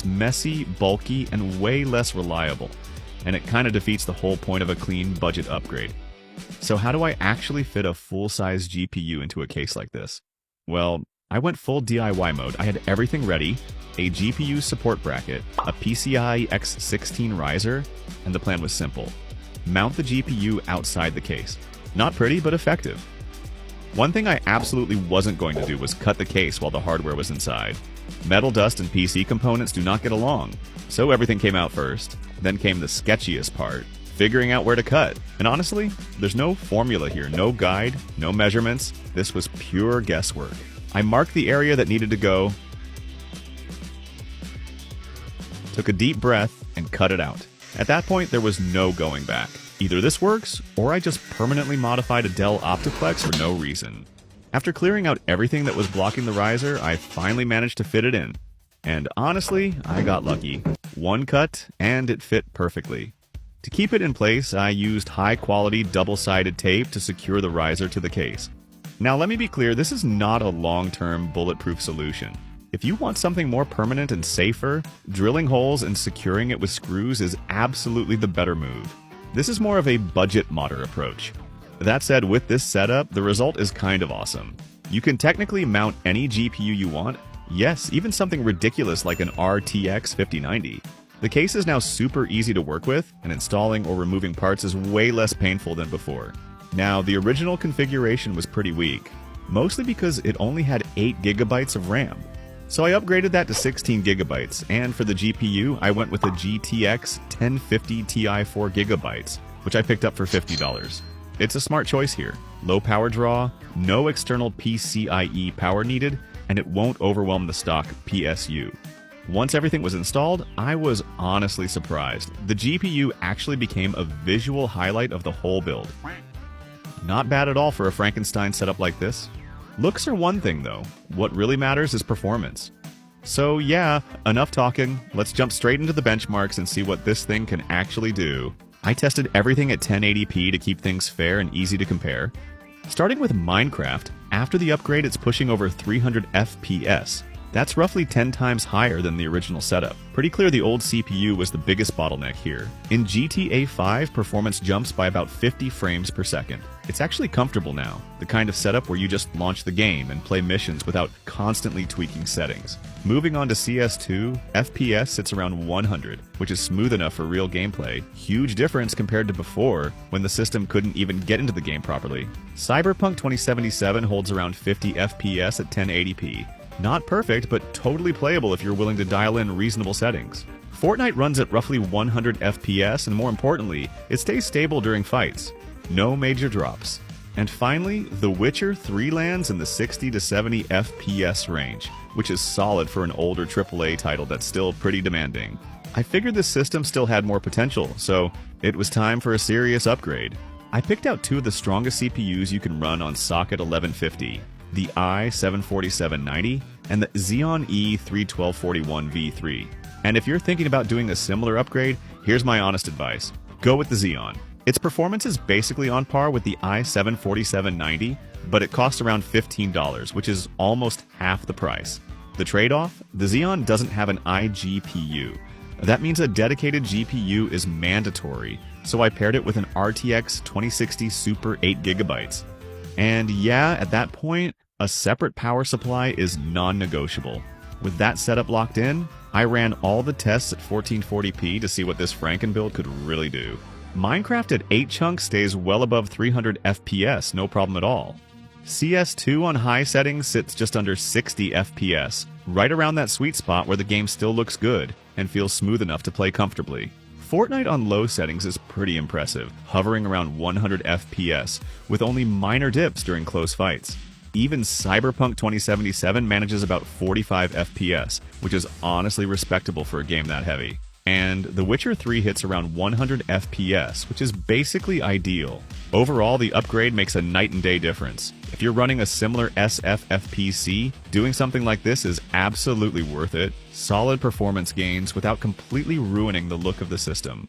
It's messy, bulky, and way less reliable, and it kind of defeats the whole point of a clean budget upgrade. So how do I actually fit a full-size GPU into a case like this? Well, I went full DIY mode. I had everything ready, a GPU support bracket, a PCI X16 riser, and the plan was simple. Mount the GPU outside the case. Not pretty, but effective. One thing I absolutely wasn't going to do was cut the case while the hardware was inside. Metal dust and PC components do not get along, so everything came out first. Then came the sketchiest part, figuring out where to cut. And honestly, there's no formula here, no guide, no measurements. This was pure guesswork. I marked the area that needed to go, took a deep breath, and cut it out. At that point, there was no going back. Either this works, or I just permanently modified a Dell Optiplex for no reason. After clearing out everything that was blocking the riser, I finally managed to fit it in. And honestly, I got lucky. One cut, and it fit perfectly. To keep it in place, I used high-quality double-sided tape to secure the riser to the case. Now let me be clear, this is not a long-term bulletproof solution. If you want something more permanent and safer, drilling holes and securing it with screws is absolutely the better move. This is more of a budget modder approach. That said, with this setup, the result is kind of awesome. You can technically mount any GPU you want, yes, even something ridiculous like an RTX 5090. The case is now super easy to work with, and installing or removing parts is way less painful than before. Now, the original configuration was pretty weak, mostly because it only had 8 GB of RAM. So I upgraded that to 16 GB, and for the GPU, I went with a GTX 1050 Ti 4 GB, which I picked up for $50. It's a smart choice here. Low power draw, no external PCIe power needed, and it won't overwhelm the stock PSU. Once everything was installed, I was honestly surprised. The GPU actually became a visual highlight of the whole build. Not bad at all for a Frankenstein setup like this. Looks are one thing though, what really matters is performance. So yeah, enough talking, let's jump straight into the benchmarks and see what this thing can actually do. I tested everything at 1080p to keep things fair and easy to compare. Starting with Minecraft, after the upgrade it's pushing over 300 FPS. That's roughly 10 times higher than the original setup. Pretty clear the old CPU was the biggest bottleneck here. In GTA 5, performance jumps by about 50 frames per second. It's actually comfortable now, the kind of setup where you just launch the game and play missions without constantly tweaking settings. Moving on to CS2, FPS sits around 100, which is smooth enough for real gameplay. Huge difference compared to before, when the system couldn't even get into the game properly. Cyberpunk 2077 holds around 50 FPS at 1080p. Not perfect, but totally playable if you're willing to dial in reasonable settings. Fortnite runs at roughly 100 FPS, and more importantly, it stays stable during fights. No major drops. And finally, The Witcher 3 lands in the 60 to 70 FPS range, which is solid for an older AAA title that's still pretty demanding. I figured this system still had more potential, so it was time for a serious upgrade. I picked out two of the strongest CPUs you can run on socket 1150. The i7-4790, and the Xeon E3-1241V3. And if you're thinking about doing a similar upgrade, here's my honest advice. Go with the Xeon. Its performance is basically on par with the i7-4790, but it costs around $15, which is almost half the price. The trade-off? The Xeon doesn't have an iGPU. That means a dedicated GPU is mandatory, so I paired it with an RTX 2060 Super 8GB. And yeah, at that point, a separate power supply is non-negotiable. With that setup locked in, I ran all the tests at 1440p to see what this Frankenbuild could really do. Minecraft at 8 chunks stays well above 300 FPS, no problem at all. CS2 on high settings sits just under 60 FPS, right around that sweet spot where the game still looks good and feels smooth enough to play comfortably. Fortnite on low settings is pretty impressive, hovering around 100 FPS, with only minor dips during close fights. Even Cyberpunk 2077 manages about 45 FPS, which is honestly respectable for a game that heavy. And The Witcher 3 hits around 100 FPS, which is basically ideal. Overall, the upgrade makes a night and day difference. If you're running a similar SFFPC, doing something like this is absolutely worth it. Solid performance gains without completely ruining the look of the system.